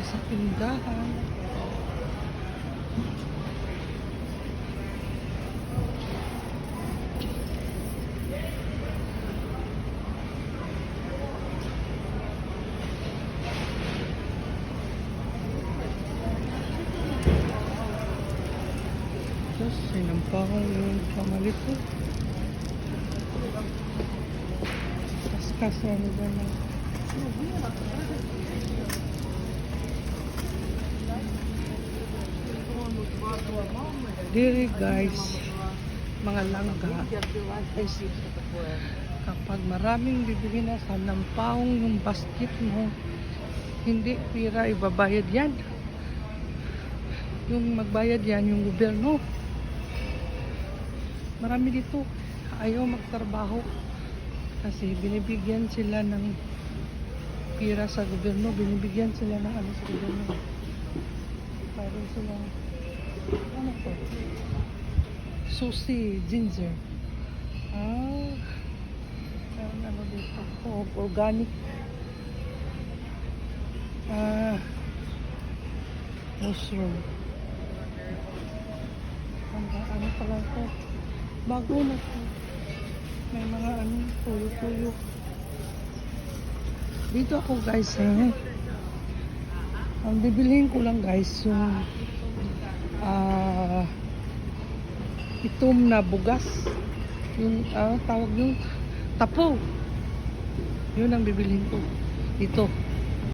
sa tindahan. Tapos sinampahan yung pamalit ko. Kaskas na nila na. Diri guys, mga langga, kapag maraming bibili na sa nampaong yung basket mo, hindi pira ibabayad yan. Yung magbayad yan, yung gobyerno. Marami dito ayaw magtrabaho kasi binibigyan sila ng pira sa gobyerno, binibigyan sila ng ano sa gobyerno. Parang sila ano to? Susi, ginger. Parang ano dito? Oh, organic. Mushroom. Ano pala ito? Bago na ito. May mga ano, tuyo-tuyo. Dito ako guys, ang bibilihin ko lang guys yung itom na bugas, yung tawag yung tapo, yun ang bibilihin ko dito.